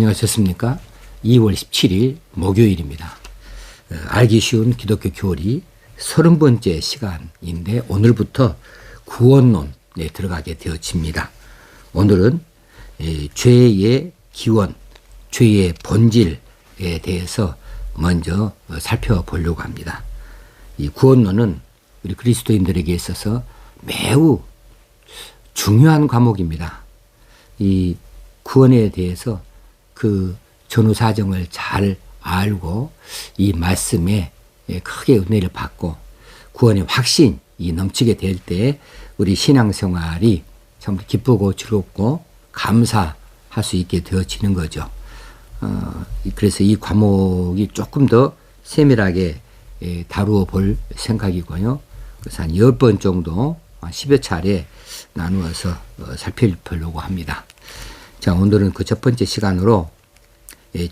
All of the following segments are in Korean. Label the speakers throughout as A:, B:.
A: 안녕하셨습니까? 2월 17일 목요일입니다. 알기 쉬운 기독교 교리 30번째 시간인데 오늘부터 구원론에 들어가게 되어집니다. 오늘은 죄의 기원, 죄의 본질에 대해서 먼저 살펴보려고 합니다. 이 구원론은 우리 그리스도인들에게 있어서 매우 중요한 과목입니다. 이 구원에 대해서 그 전후 사정을 잘 알고 이 말씀에 크게 은혜를 받고 구원의 확신이 넘치게 될 때 우리 신앙생활이 참 기쁘고 즐겁고 감사할 수 있게 되어지는 거죠. 그래서 이 과목이 조금 더 세밀하게 다루어 볼 생각이고요. 그래서 한 10번 정도 10여 차례 나누어서 살펴보려고 합니다. 자, 오늘은 그 첫 번째 시간으로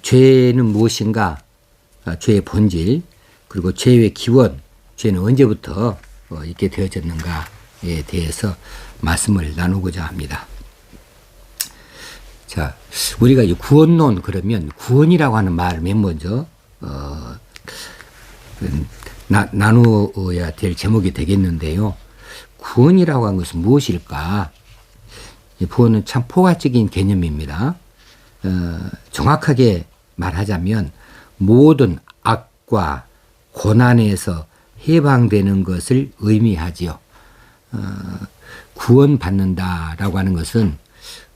A: 죄는 무엇인가, 죄의 본질, 그리고 죄의 기원, 죄는 언제부터 있게 되어졌는가에 대해서 말씀을 나누고자 합니다. 자, 우리가 이 구원론 그러면 구원이라고 하는 말을 맨 먼저 나누어야 될 제목이 되겠는데요. 구원이라고 하는 것은 무엇일까? 구원은 참 포괄적인 개념입니다. 정확하게 말하자면 모든 악과 고난에서 해방되는 것을 의미하지요. 구원받는다라고 하는 것은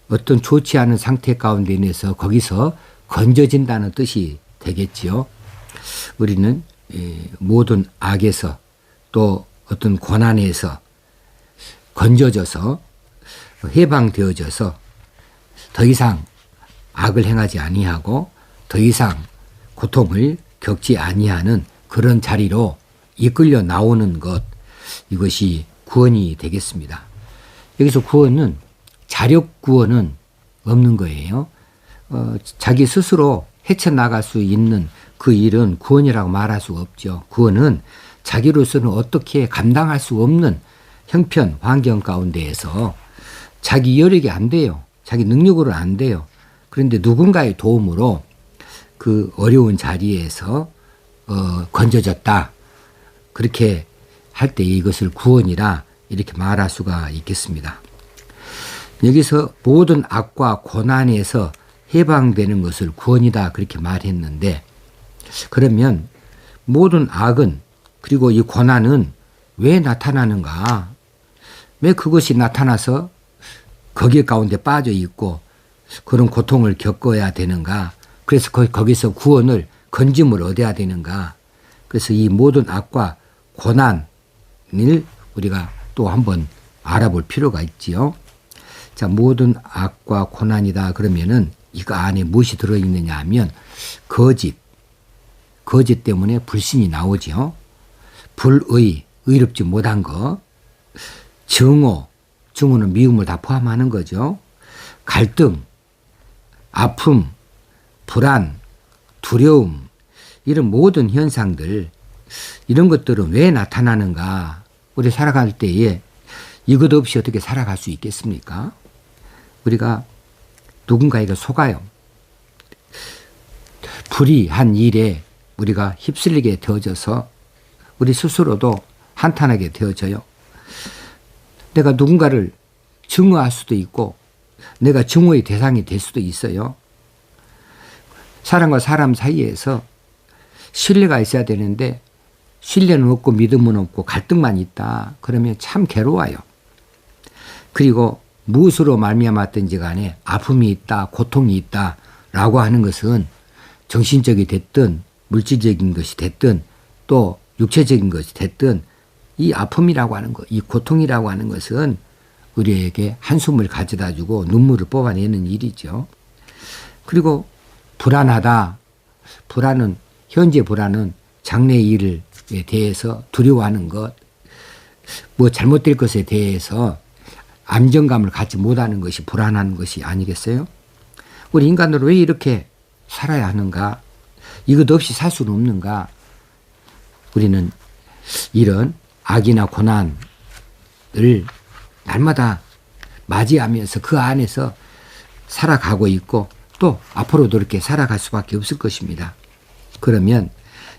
A: 어떤 좋지 않은 상태 가운데 있어서 거기서 건져진다는 뜻이 되겠지요. 우리는 모든 악에서 또 어떤 고난에서 건져져서 해방되어져서 더 이상 악을 행하지 아니하고 더 이상 고통을 겪지 아니하는 그런 자리로 이끌려 나오는 것, 이것이 구원이 되겠습니다. 여기서 구원은 자력 구원은 없는 거예요. 자기 스스로 헤쳐나갈 수 있는 그 일은 구원이라고 말할 수가 없죠. 구원은 자기로서는 어떻게 감당할 수 없는 형편, 환경 가운데에서 자기 여력이 안 돼요. 자기 능력으로 안 돼요. 그런데 누군가의 도움으로 그 어려운 자리에서 건져졌다. 그렇게 할 때 이것을 구원이라 이렇게 말할 수가 있겠습니다. 여기서 모든 악과 고난에서 해방되는 것을 구원이다 그렇게 말했는데, 그러면 모든 악은 그리고 이 고난은 왜 나타나는가? 왜 그것이 나타나서 거기 가운데 빠져 있고 그런 고통을 겪어야 되는가? 그래서 거기서 구원을, 건짐을 얻어야 되는가? 그래서 이 모든 악과 고난을 우리가 또 한번 알아볼 필요가 있지요. 자, 모든 악과 고난이다 그러면은 이거 안에 무엇이 들어있느냐 하면 거짓 때문에 불신이 나오지요. 불의, 의롭지 못한 것, 증오는 미움을 다 포함하는 거죠. 갈등, 아픔, 불안, 두려움, 이런 모든 현상들, 이런 것들은 왜 나타나는가? 우리 살아갈 때에 이것 없이 어떻게 살아갈 수 있겠습니까? 우리가 누군가에게 속아요. 불의한 일에 우리가 휩쓸리게 되어져서 우리 스스로도 한탄하게 되어져요. 내가 누군가를 증오할 수도 있고 내가 증오의 대상이 될 수도 있어요. 사람과 사람 사이에서 신뢰가 있어야 되는데 신뢰는 없고 믿음은 없고 갈등만 있다. 그러면 참 괴로워요. 그리고 무엇으로 말미암았든지 간에 아픔이 있다, 고통이 있다라고 하는 것은 정신적이 됐든 물질적인 것이 됐든 또 육체적인 것이 됐든 이 아픔이라고 하는 것, 이 고통이라고 하는 것은 우리에게 한숨을 가져다 주고 눈물을 뽑아내는 일이죠. 그리고 불안하다. 현재 불안은 장래의 일에 대해서 두려워하는 것, 뭐 잘못될 것에 대해서 안정감을 갖지 못하는 것이 불안한 것이 아니겠어요? 우리 인간으로 왜 이렇게 살아야 하는가? 이것 없이 살 수는 없는가? 우리는 이런 악이나 고난을 날마다 맞이하면서 그 안에서 살아가고 있고 또 앞으로도 이렇게 살아갈 수밖에 없을 것입니다. 그러면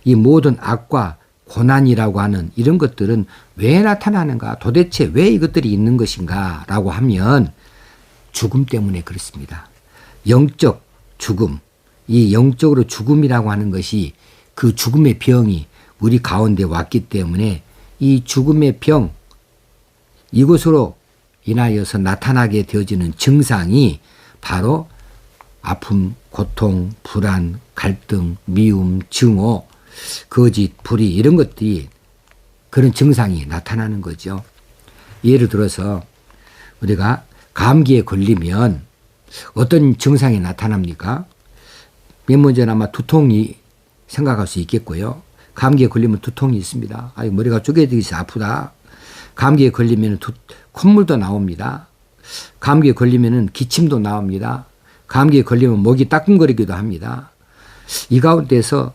A: 이 모든 악과 고난이라고 하는 이런 것들은 왜 나타나는가? 도대체 왜 이것들이 있는 것인가? 라고 하면 죽음 때문에 그렇습니다. 영적 죽음, 이 영적으로 죽음이라고 하는 것이 그 죽음의 병이 우리 가운데 왔기 때문에 이 죽음의 병, 이것으로 인하여서 나타나게 되어지는 증상이 바로 아픔, 고통, 불안, 갈등, 미움, 증오, 거짓, 불의 이런 것들이 그런 증상이 나타나는 거죠. 예를 들어서 우리가 감기에 걸리면 어떤 증상이 나타납니까? 맨 먼저는 아마 두통이 생각할 수 있겠고요. 감기에 걸리면 두통이 있습니다. 아유, 머리가 쪼개지듯이 아프다. 감기에 걸리면 콧물도 나옵니다. 감기에 걸리면 기침도 나옵니다. 감기에 걸리면 목이 따끔거리기도 합니다. 이 가운데서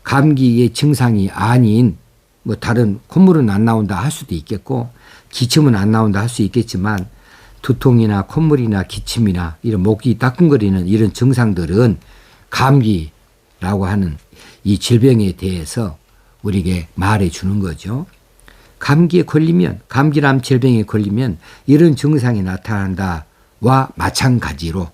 A: 감기의 증상이 아닌 뭐 다른 콧물은 안 나온다 할 수도 있겠고 기침은 안 나온다 할 수 있겠지만 두통이나 콧물이나 기침이나 이런 목이 따끔거리는 이런 증상들은 감기라고 하는 이 질병에 대해서 우리에게 말해 주는 거죠. 감기에 걸리면, 감기람 질병에 걸리면 이런 증상이 나타난다와 마찬가지로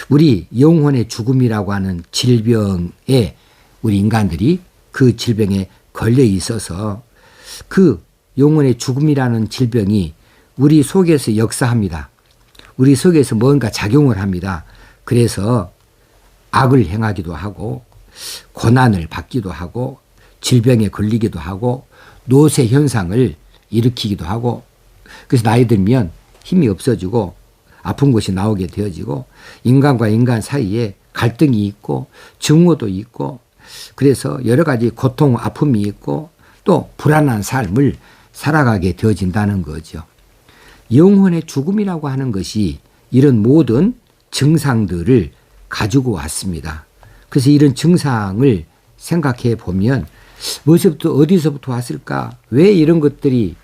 A: 우리 영혼의 죽음이라고 하는 질병에 우리 인간들이 그 질병에 걸려 있어서 그 영혼의 죽음이라는 질병이 우리 속에서 역사합니다. 우리 속에서 뭔가 작용을 합니다. 그래서 악을 행하기도 하고 고난을 받기도 하고 질병에 걸리기도 하고 노쇠 현상을 일으키기도 하고 그래서 나이 들면 힘이 없어지고 아픈 곳이 나오게 되어지고 인간과 인간 사이에 갈등이 있고 증오도 있고 그래서 여러 가지 고통, 아픔이 있고 또 불안한 삶을 살아가게 되어진다는 거죠. 영혼의 죽음이라고 하는 것이 이런 모든 증상들을 가지고 왔습니다. 그래서 이런 증상을 생각해 보면 무엇부터 어디서부터 왔을까? 왜 이런 것들이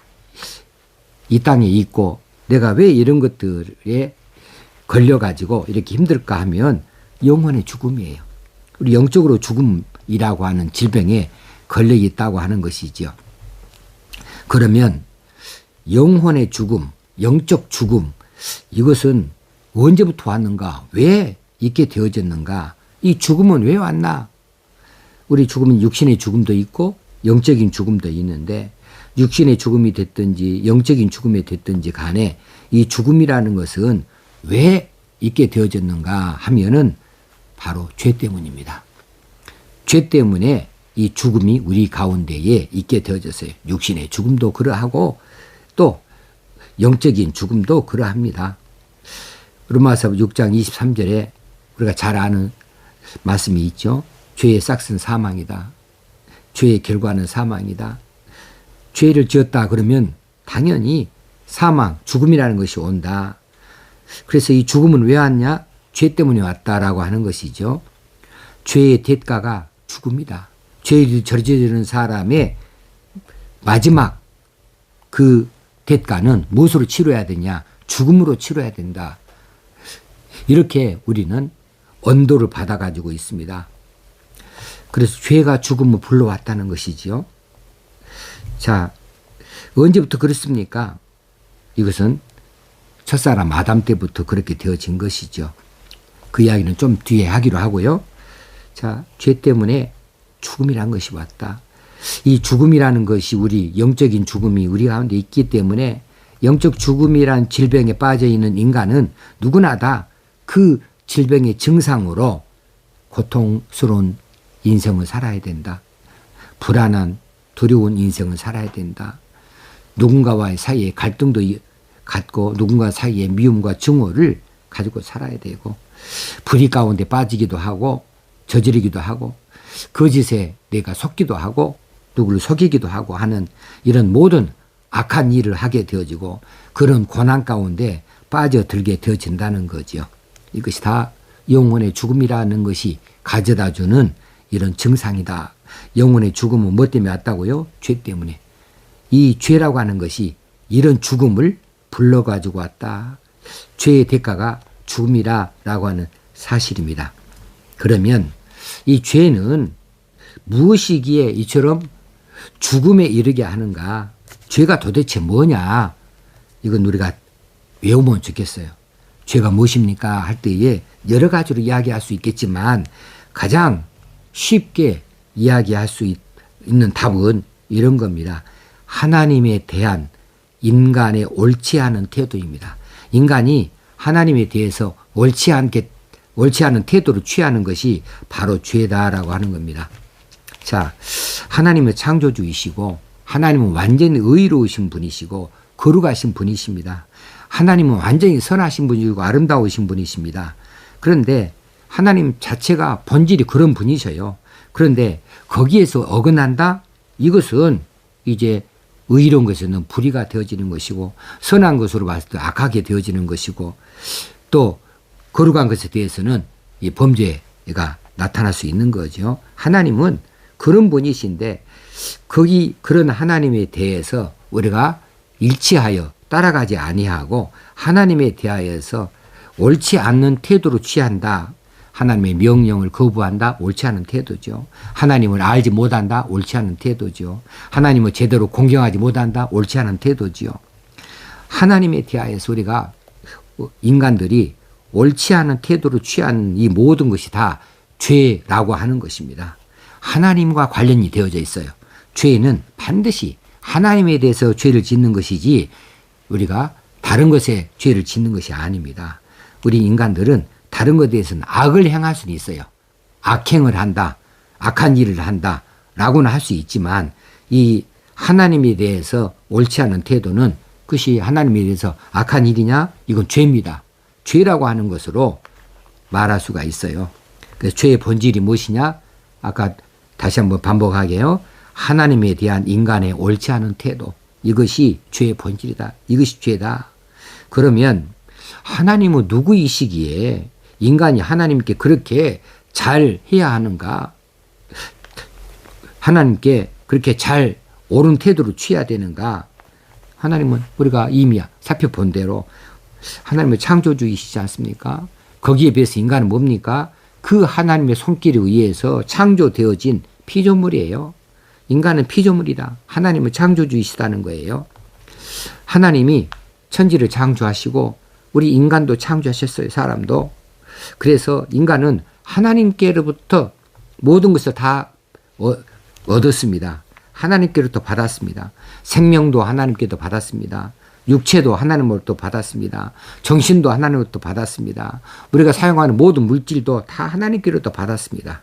A: 이 땅에 있고 내가 왜 이런 것들에 걸려가지고 이렇게 힘들까 하면 영혼의 죽음이에요. 우리 영적으로 죽음이라고 하는 질병에 걸려 있다고 하는 것이죠. 그러면 영혼의 죽음, 영적 죽음 이것은 언제부터 왔는가? 왜 있게 되어졌는가? 이 죽음은 왜 왔나? 우리 죽음은 육신의 죽음도 있고 영적인 죽음도 있는데 육신의 죽음이 됐든지 영적인 죽음이 됐든지 간에 이 죽음이라는 것은 왜 있게 되어졌는가 하면은 바로 죄 때문입니다. 죄 때문에 이 죽음이 우리 가운데에 있게 되어졌어요. 육신의 죽음도 그러하고 또 영적인 죽음도 그러합니다. 로마서 6장 23절에 우리가 잘 아는 말씀이 있죠. 죄의 싹은 사망이다. 죄의 결과는 사망이다. 죄를 지었다 그러면 당연히 사망, 죽음이라는 것이 온다. 그래서 이 죽음은 왜 왔냐? 죄 때문에 왔다라고 하는 것이죠. 죄의 대가가 죽음이다. 죄를 저지르는 사람의 마지막 그 대가는 무엇으로 치러야 되냐? 죽음으로 치러야 된다. 이렇게 우리는 언도를 받아가지고 있습니다. 그래서 죄가 죽음을 불러왔다는 것이지요. 자, 언제부터 그렇습니까? 이것은 첫사람 아담 때부터 그렇게 되어진 것이죠. 그 이야기는 좀 뒤에 하기로 하고요. 자, 죄 때문에 죽음이란 것이 왔다. 이 죽음이라는 것이 우리 영적인 죽음이 우리 가운데 있기 때문에 영적 죽음이란 질병에 빠져 있는 인간은 누구나 다 그 질병의 증상으로 고통스러운 인생을 살아야 된다. 불안한 두려운 인생을 살아야 된다. 누군가와의 사이에 갈등도 갖고 누군가 사이에 미움과 증오를 가지고 살아야 되고 불의 가운데 빠지기도 하고 저지르기도 하고 거짓에 내가 속기도 하고 누구를 속이기도 하고 하는 이런 모든 악한 일을 하게 되어지고 그런 고난 가운데 빠져들게 되어진다는 거죠. 이것이 다 영혼의 죽음이라는 것이 가져다주는 이런 증상이다. 영혼의 죽음은 뭐 때문에 왔다고요? 죄 때문에. 이 죄라고 하는 것이 이런 죽음을 불러가지고 왔다. 죄의 대가가 죽음이라고 하는 사실입니다. 그러면 이 죄는 무엇이기에 이처럼 죽음에 이르게 하는가? 죄가 도대체 뭐냐? 이건 우리가 외우면 좋겠어요. 죄가 무엇입니까? 할 때에 여러 가지로 이야기할 수 있겠지만 가장 쉽게 이야기할 수 있는 답은 이런 겁니다. 하나님에 대한 인간의 옳지 않은 태도입니다. 인간이 하나님에 대해서 옳지 않은 태도를 취하는 것이 바로 죄다라고 하는 겁니다. 자, 하나님은 창조주이시고 하나님은 완전히 의로우신 분이시고 거룩하신 분이십니다. 하나님은 완전히 선하신 분이고 아름다우신 분이십니다. 그런데 하나님 자체가 본질이 그런 분이셔요. 그런데 거기에서 어긋난다? 이것은 이제 의로운 것에는 불의가 되어지는 것이고 선한 것으로 봤을 때 악하게 되어지는 것이고 또 거룩한 것에 대해서는 이 범죄가 나타날 수 있는 거죠. 하나님은 그런 분이신데 그런 하나님에 대해서 우리가 일치하여 따라가지 아니하고 하나님에 대하여서 옳지 않는 태도로 취한다. 하나님의 명령을 거부한다. 옳지 않은 태도죠. 하나님을 알지 못한다. 옳지 않은 태도죠. 하나님을 제대로 공경하지 못한다. 옳지 않은 태도죠. 하나님에 대하여서 우리가 인간들이 옳지 않은 태도로 취한 이 모든 것이 다 죄라고 하는 것입니다. 하나님과 관련이 되어져 있어요. 죄는 반드시 하나님에 대해서 죄를 짓는 것이지 우리가 다른 것에 죄를 짓는 것이 아닙니다. 우리 인간들은 다른 것에 대해서는 악을 행할 수는 있어요. 악행을 한다, 악한 일을 한다 라고는 할 수 있지만 이 하나님에 대해서 옳지 않은 태도는 그것이 하나님에 대해서 악한 일이냐? 이건 죄입니다. 죄라고 하는 것으로 말할 수가 있어요. 그래서 죄의 본질이 무엇이냐? 아까 다시 한번 반복하게요. 하나님에 대한 인간의 옳지 않은 태도. 이것이 죄의 본질이다. 이것이 죄다. 그러면 하나님은 누구이시기에 인간이 하나님께 그렇게 잘 해야 하는가? 하나님께 그렇게 잘 옳은 태도로 취해야 되는가? 하나님은 우리가 이미 살펴본 대로 하나님은 창조주이시지 않습니까? 거기에 비해서 인간은 뭡니까? 그 하나님의 손길에 의해서 창조되어진 피조물이에요. 인간은 피조물이다. 하나님은 창조주이시다는 거예요. 하나님이 천지를 창조하시고 우리 인간도 창조하셨어요. 사람도. 그래서 인간은 하나님께로부터 모든 것을 다 얻었습니다. 하나님께로부터 받았습니다. 생명도 하나님께로부터 받았습니다. 육체도 하나님으로부터 받았습니다. 정신도 하나님으로부터 받았습니다. 우리가 사용하는 모든 물질도 다 하나님께로부터 받았습니다.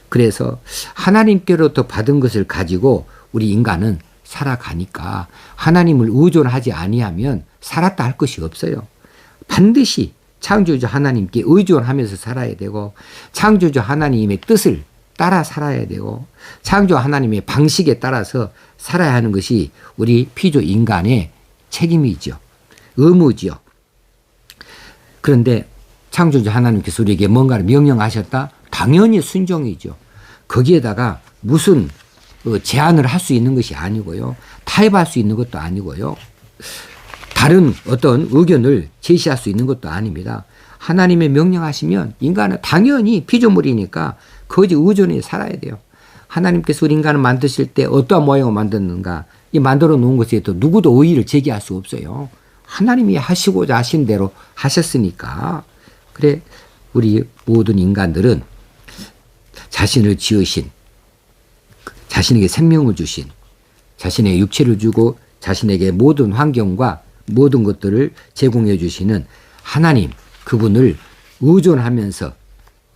A: 그래서 하나님께로부터 받은 것을 가지고 우리 인간은 살아가니까 하나님을 의존하지 아니하면 살았다 할 것이 없어요. 반드시 창조주 하나님께 의존하면서 살아야 되고 창조주 하나님의 뜻을 따라 살아야 되고 창조 하나님의 방식에 따라서 살아야 하는 것이 우리 피조 인간의 책임이죠. 의무죠. 그런데 창조주 하나님께서 우리에게 뭔가를 명령하셨다? 당연히 순종이죠. 거기에다가 무슨 제한을 할 수 있는 것이 아니고요. 타협할 수 있는 것도 아니고요. 다른 어떤 의견을 제시할 수 있는 것도 아닙니다. 하나님의 명령하시면 인간은 당연히 피조물이니까 거기에 의존해 살아야 돼요. 하나님께서 우리 인간을 만드실 때 어떠한 모양을 만드는가 이 만들어 놓은 것에 또 누구도 의의를 제기할 수 없어요. 하나님이 하시고자 하신 대로 하셨으니까. 그래 우리 모든 인간들은 자신을 지으신 자신에게 생명을 주신 자신의 육체를 주고 자신에게 모든 환경과 모든 것들을 제공해 주시는 하나님 그분을 의존하면서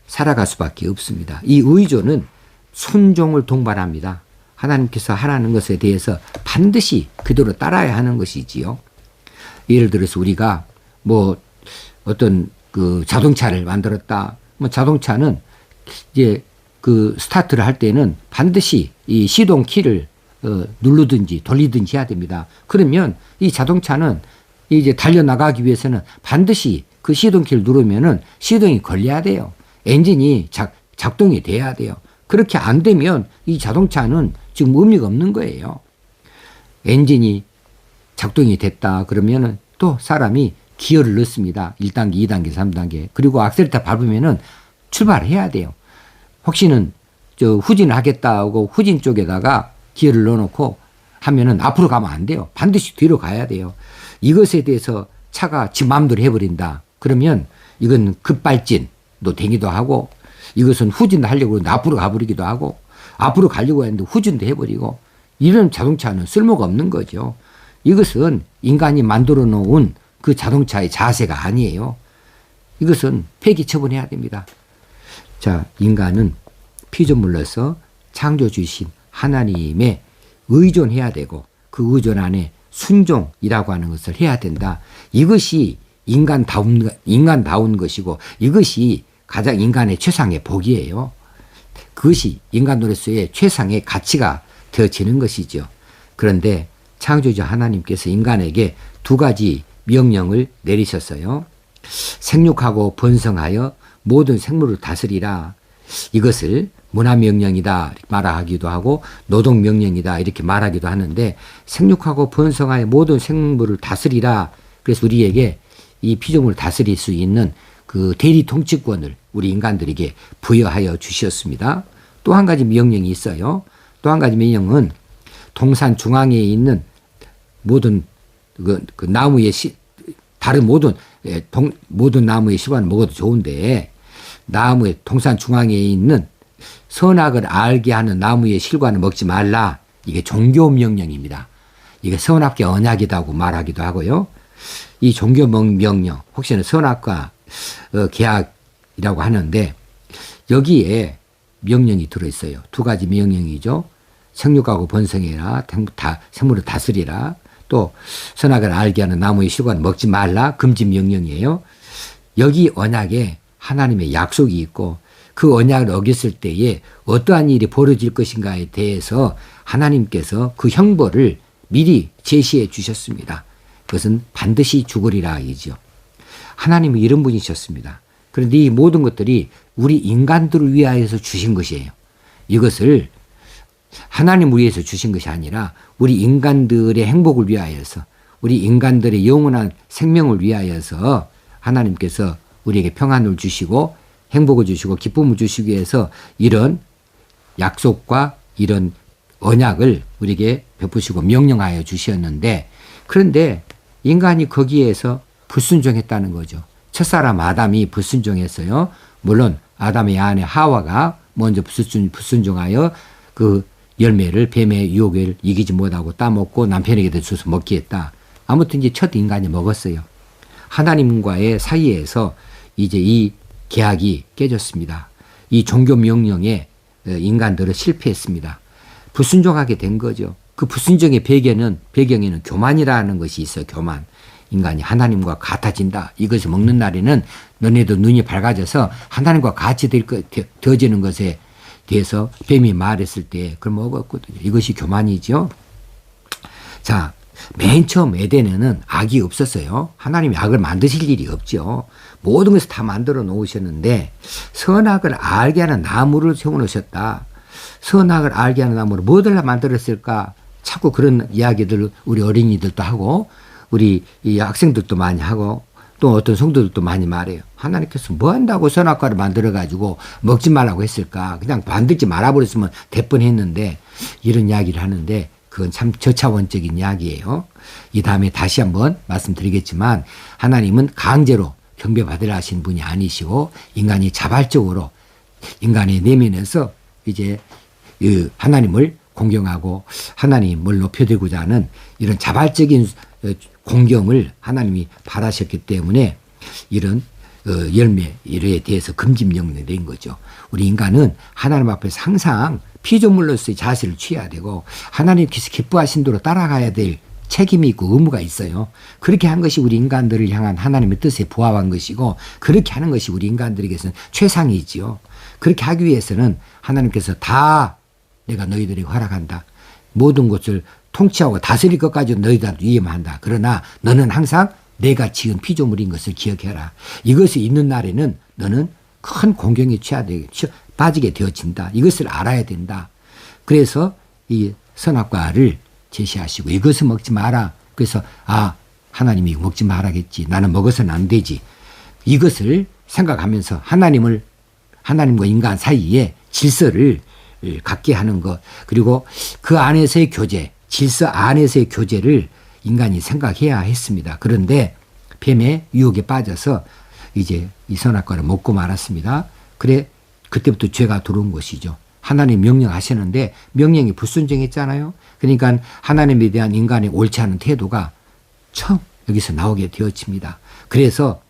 A: 살아갈 수밖에 없습니다. 이 의존은 순종을 동반합니다. 하나님께서 하라는 것에 대해서 반드시 그대로 따라야 하는 것이지요. 예를 들어서 우리가 뭐 어떤 그 자동차를 만들었다. 뭐 자동차는 이제 그 스타트를 할 때는 반드시 이 시동 키를 누르든지 돌리든지 해야 됩니다. 그러면 이 자동차는 이제 달려나가기 위해서는 반드시 그 시동키를 누르면은 시동이 걸려야 돼요. 엔진이 작동이 돼야 돼요. 그렇게 안 되면 이 자동차는 지금 의미가 없는 거예요. 엔진이 작동이 됐다 그러면은 또 사람이 기어를 넣습니다. 1단계, 2단계, 3단계. 그리고 악셀레터 밟으면은 출발해야 돼요. 혹시는 후진을 하겠다고 후진 쪽에다가 기어를 넣어놓고 하면은 앞으로 가면 안 돼요. 반드시 뒤로 가야 돼요. 이것에 대해서 차가 지 마음대로 해버린다. 그러면 이건 급발진도 되기도 하고, 이것은 후진도 하려고 하는데 앞으로 가버리기도 하고, 앞으로 가려고 했는데 후진도 해버리고, 이런 자동차는 쓸모가 없는 거죠. 이것은 인간이 만들어 놓은 그 자동차의 자세가 아니에요. 이것은 폐기 처분해야 됩니다. 자, 인간은 피조물로서 창조 주신 하나님에 의존해야 되고, 그 의존 안에 순종이라고 하는 것을 해야 된다. 이것이 인간다운 것이고, 이것이 가장 인간의 최상의 복이에요. 그것이 인간으로서의 최상의 가치가 되어지는 것이죠. 그런데 창조주 하나님께서 인간에게 두 가지 명령을 내리셨어요. 생육하고 번성하여 모든 생물을 다스리라. 이것을 문화명령이다 말하기도 하고 노동명령이다 이렇게 말하기도 하는데, 생육하고 번성하여 모든 생물을 다스리라. 그래서 우리에게 이 피조물을 다스릴 수 있는 그 대리 통치권을 우리 인간들에게 부여하여 주셨습니다. 또 한 가지 명령이 있어요. 또 한 가지 명령은 동산 중앙에 있는 모든 그 나무의 다른 모든 나무의 씨와는 먹어도 좋은데, 나무의 동산 중앙에 있는 선악을 알게 하는 나무의 실과는 먹지 말라. 이게 종교 명령입니다. 이게 선악계 언약이라고 말하기도 하고요. 이 종교 명령, 혹시나 선악과 계약이라고 하는데, 여기에 명령이 들어있어요. 두 가지 명령이죠. 생육하고 번성해라. 생물을 다스리라. 또 선악을 알게 하는 나무의 실과는 먹지 말라. 금지 명령이에요. 여기 언약에 하나님의 약속이 있고, 그 언약을 어겼을 때에 어떠한 일이 벌어질 것인가에 대해서 하나님께서 그 형벌을 미리 제시해 주셨습니다. 그것은 반드시 죽으리라 이죠. 하나님은 이런 분이셨습니다. 그런데 이 모든 것들이 우리 인간들을 위하여서 주신 것이에요. 이것을 하나님을 위해서 주신 것이 아니라 우리 인간들의 행복을 위하여서, 우리 인간들의 영원한 생명을 위하여서 하나님께서 우리에게 평안을 주시고 행복을 주시고 기쁨을 주시기 위해서 이런 약속과 이런 언약을 우리에게 베푸시고 명령하여 주셨는데, 그런데 인간이 거기에서 불순종했다는 거죠. 첫사람 아담이 불순종했어요. 물론 아담의 아내 하와가 먼저 불순종하여 그 열매를, 뱀의 유혹을 이기지 못하고 따먹고 남편에게 주서 먹게 했다. 아무튼 이제 첫 인간이 먹었어요. 하나님과의 사이에서 이제 이 계약이 깨졌습니다. 이 종교 명령에 인간들은 실패했습니다. 불순종하게 된 거죠. 그 불순종의 배경에는 교만이라는 것이 있어요. 교만. 인간이 하나님과 같아진다. 이것을 먹는 날에는 너네도 눈이 밝아져서 하나님과 같이 되어지는 것에 대해서 뱀이 말했을 때 그걸 먹었거든요. 이것이 교만이죠. 자, 맨 처음 에덴에는 악이 없었어요. 하나님이 악을 만드실 일이 없죠. 모든 것을 다 만들어 놓으셨는데 선악을 알게 하는 나무를 세워놓으셨다. 선악을 알게 하는 나무를 뭐들라 만들었을까? 자꾸 그런 이야기들 우리 어린이들도 하고 우리 이 학생들도 많이 하고 또 어떤 성도들도 많이 말해요. 하나님께서 뭐 한다고 선악과를 만들어가지고 먹지 말라고 했을까? 그냥 만들지 말아버렸으면 될 뻔했는데, 이런 이야기를 하는데 그건 참 저차원적인 이야기예요. 이 다음에 다시 한번 말씀드리겠지만, 하나님은 강제로 경배받으라 하신 분이 아니시고 인간이 자발적으로 인간의 내면에서 이제 하나님을 공경하고 하나님을 높여드리고자 하는 이런 자발적인 공경을 하나님이 바라셨기 때문에 이런 열매에 대해서 금지 명령이 된 거죠. 우리 인간은 하나님 앞에서 항상 피조물로서의 자세를 취해야 되고 하나님께서 기뻐하신 대로 따라가야 될 책임이 있고 의무가 있어요. 그렇게 한 것이 우리 인간들을 향한 하나님의 뜻에 부합한 것이고, 그렇게 하는 것이 우리 인간들에게서는 최상이지요. 그렇게 하기 위해서는 하나님께서 다 내가 너희들에게 허락한다. 모든 것을 통치하고 다스릴 것까지 너희들한테 위임한다. 그러나 너는 항상 내가 지은 피조물인 것을 기억해라. 이것이 있는 날에는 너는 큰 공경에 빠지게 되어진다. 이것을 알아야 된다. 그래서 이 선악과를 제시하시고 이것을 먹지 마라. 그래서 하나님이 먹지 말아겠지. 나는 먹어서는 안 되지. 이것을 생각하면서 하나님과 인간 사이에 질서를 갖게 하는 것, 그리고 그 안에서의 교제, 질서 안에서의 교제를 인간이 생각해야 했습니다. 그런데 뱀의 유혹에 빠져서 이제 이 선악과를 먹고 말았습니다. 그래, 그때부터 죄가 들어온 것이죠. 하나님 명령하시는데 명령이 불순종했잖아요. 그러니까 하나님에 대한 인간의 옳지 않은 태도가 처음 여기서 나오게 되어집니다. 그래서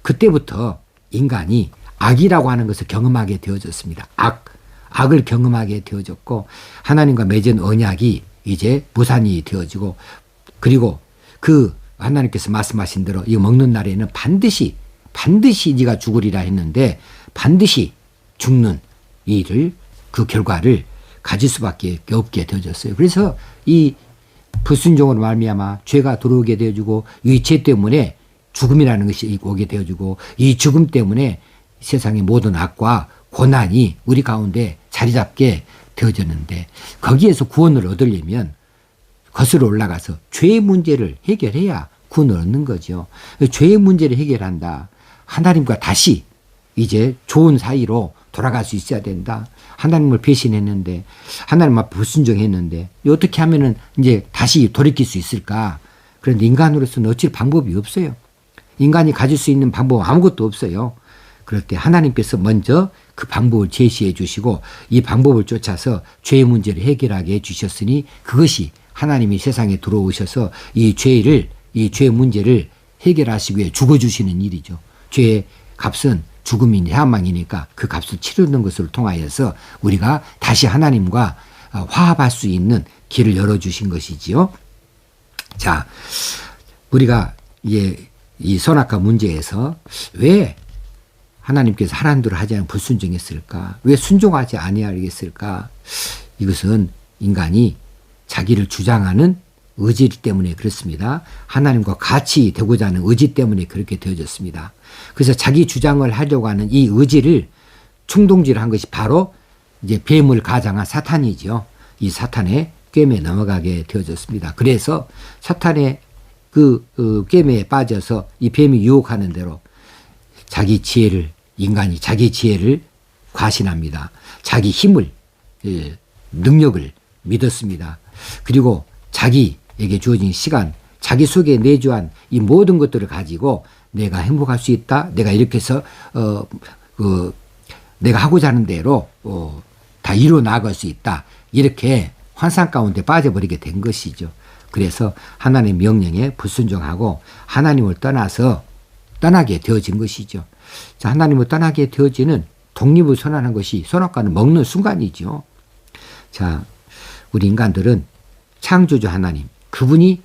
A: 그때부터 인간이 악이라고 하는 것을 경험하게 되어졌습니다. 악을 경험하게 되어졌고 하나님과 맺은 언약이 이제 무산이 되어지고, 그리고 그 하나님께서 말씀하신 대로 이거 먹는 날에는 반드시 네가 죽으리라 했는데 반드시 죽는 일을, 그 결과를 가질 수밖에 없게 되어졌어요. 그래서 이 불순종으로 말미암아 죄가 들어오게 되어지고, 이 죄 때문에 죽음이라는 것이 오게 되어지고, 이 죽음 때문에 세상의 모든 악과 고난이 우리 가운데 자리 잡게 되어졌는데, 거기에서 구원을 얻으려면 거슬러 올라가서 죄의 문제를 해결해야 구원을 얻는 거죠. 죄의 문제를 해결한다. 하나님과 다시 이제 좋은 사이로 돌아갈 수 있어야 된다. 하나님을 배신했는데, 하나님 앞에 불순종했는데 어떻게 하면은 이제 다시 돌이킬 수 있을까? 그런데 인간으로서는 어찌 방법이 없어요. 인간이 가질 수 있는 방법은 아무것도 없어요. 그럴 때 하나님께서 먼저 그 방법을 제시해 주시고 이 방법을 쫓아서 죄의 문제를 해결하게 해 주셨으니, 그것이 하나님이 세상에 들어오셔서 이 죄의 문제를 해결하시기 위해 죽어주시는 일이죠. 죄의 값은 죽음이니 사망이니까 그 값을 치르는 것을 통하여서 우리가 다시 하나님과 화합할 수 있는 길을 열어주신 것이지요. 자, 우리가 이 선악과 문제에서 왜 하나님께서 하라는 대로 하지 않고 불순종했을까? 왜 순종하지 아니하겠을까? 이것은 인간이 자기를 주장하는 의지 때문에 그렇습니다. 하나님과 같이 되고자 하는 의지 때문에 그렇게 되어졌습니다. 그래서 자기 주장을 하려고 하는 이 의지를 충동질한 것이 바로 이제 뱀을 가장한 사탄이죠. 이 사탄의 꿰매에 넘어가게 되어졌습니다. 그래서 사탄의 그 꿰매에 빠져서 이 뱀이 유혹하는 대로 인간이 자기 지혜를 과신합니다. 자기 힘을, 능력을 믿었습니다. 그리고 자기에게 주어진 시간, 자기 속에 내주한 이 모든 것들을 가지고 내가 행복할 수 있다. 내가 이렇게 해서 내가 하고자 하는 대로 다 이루어 나갈 수 있다. 이렇게 환상 가운데 빠져버리게 된 것이죠. 그래서 하나님의 명령에 불순종하고 하나님을 떠나게 되어진 것이죠. 자, 하나님을 떠나게 되어지는 독립을 선언한 것이 선악과는 먹는 순간이죠. 자, 우리 인간들은 창조주 하나님, 그분이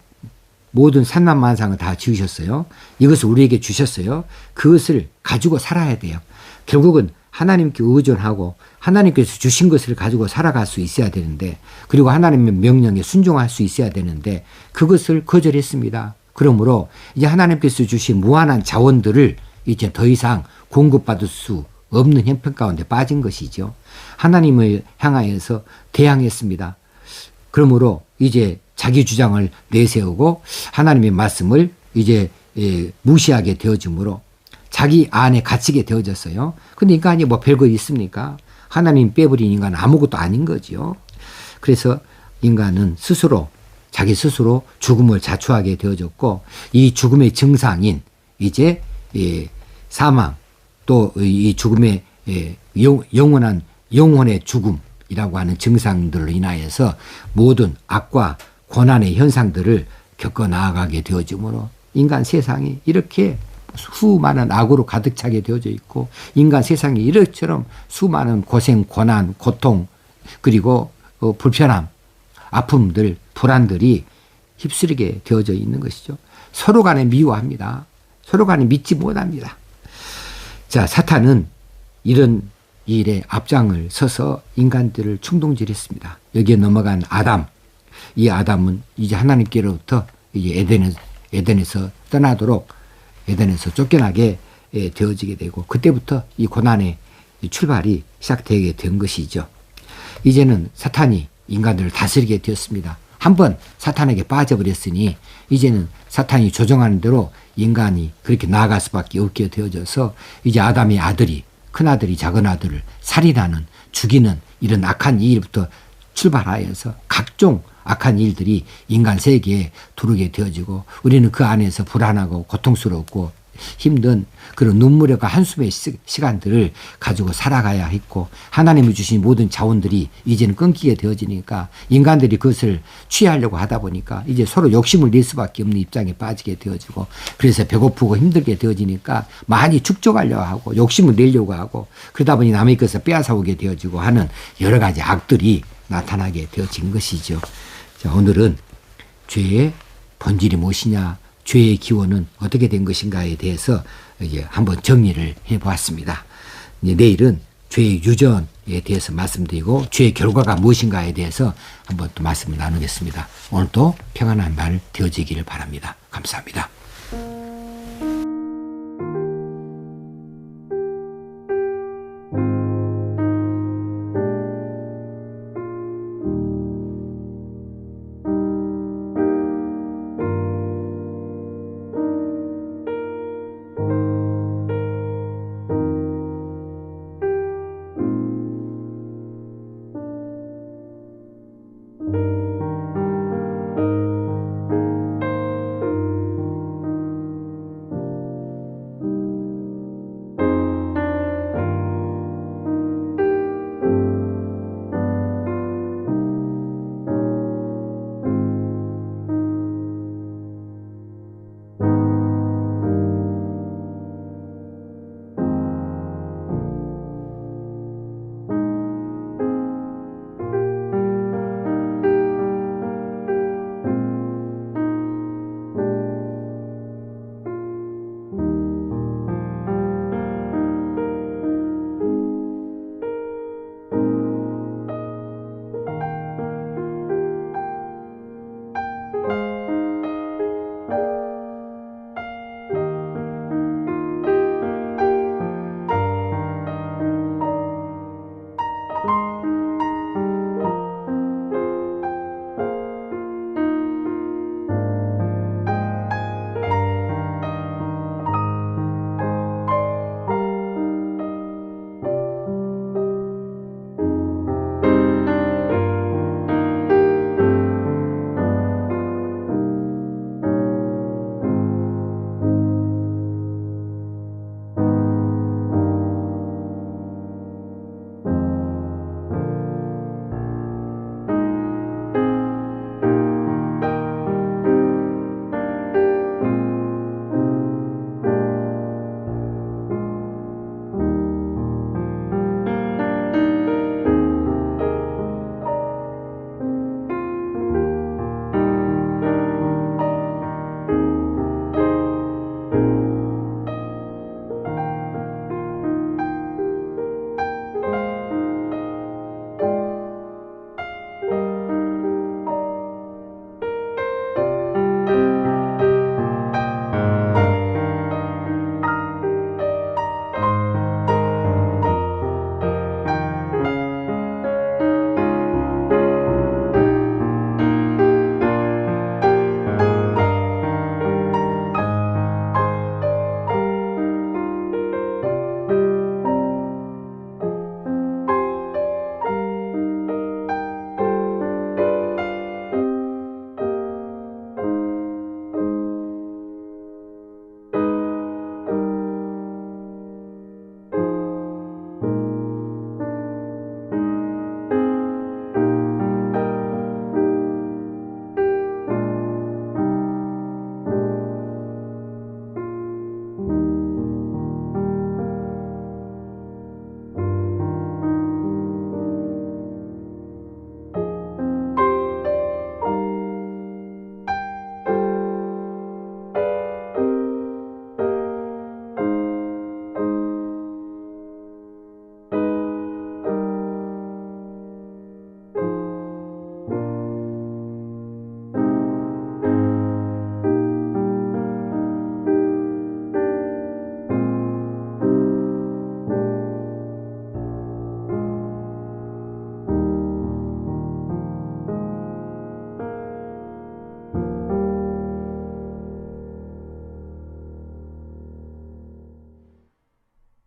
A: 모든 산만만상을 다 지으셨어요. 이것을 우리에게 주셨어요. 그것을 가지고 살아야 돼요. 결국은 하나님께 의존하고 하나님께서 주신 것을 가지고 살아갈 수 있어야 되는데, 그리고 하나님의 명령에 순종할 수 있어야 되는데 그것을 거절했습니다. 그러므로 이제 하나님께서 주신 무한한 자원들을 이제 더 이상 공급받을 수 없는 형편 가운데 빠진 것이죠. 하나님을 향하여서 대항했습니다. 그러므로 이제 자기 주장을 내세우고 하나님의 말씀을 이제 무시하게 되어지므로 자기 안에 갇히게 되어졌어요. 근데 인간이 뭐 별거 있습니까? 하나님 빼버린 인간은 아무것도 아닌 거죠. 그래서 인간은 자기 스스로 죽음을 자초하게 되어졌고, 이 죽음의 증상인 이제 사망, 또 이 죽음의 영혼의 죽음이라고 하는 증상들로 인하여서 모든 악과 고난의 현상들을 겪어 나아가게 되어지므로 인간 세상이 이렇게 수많은 악으로 가득 차게 되어져 있고, 인간 세상이 이렇처럼 수많은 고생, 고난, 고통, 그리고 불편함, 아픔들, 불안들이 휩쓸리게 되어져 있는 것이죠. 서로 간에 미워합니다. 서로 간에 믿지 못합니다. 자, 사탄은 이런 일에 앞장을 서서 인간들을 충동질했습니다. 여기에 넘어간 아담, 이 아담은 이제 하나님께로부터 이제 에덴에서 떠나도록, 에덴에서 쫓겨나게 되어지게 되고, 그때부터 이 고난의 출발이 시작되게 된 것이죠. 이제는 사탄이 인간들을 다스리게 되었습니다. 한번 사탄에게 빠져버렸으니 이제는 사탄이 조종하는 대로 인간이 그렇게 나아갈 수밖에 없게 되어져서 이제 아담의 아들이, 큰아들이 작은아들을 살인하는, 죽이는 이런 악한 일부터 출발하여서 각종 악한 일들이 인간 세계에 두르게 되어지고 우리는 그 안에서 불안하고 고통스럽고 힘든 그런 눈물과 한숨의 시간들을 가지고 살아가야 했고, 하나님이 주신 모든 자원들이 이제는 끊기게 되어지니까 인간들이 그것을 취하려고 하다 보니까 이제 서로 욕심을 낼 수밖에 없는 입장에 빠지게 되어지고, 그래서 배고프고 힘들게 되어지니까 많이 축적하려고 하고 욕심을 내려고 하고, 그러다 보니 남의 것을 빼앗아오게 되어지고 하는 여러 가지 악들이 나타나게 되어진 것이죠. 자, 오늘은 죄의 본질이 무엇이냐, 죄의 기원은 어떻게 된 것인가에 대해서 이제 한번 정리를 해보았습니다. 이제 내일은 죄의 유전에 대해서 말씀드리고 죄의 결과가 무엇인가에 대해서 한번 또 말씀을 나누겠습니다. 오늘도 평안한 날 되어지기를 바랍니다. 감사합니다.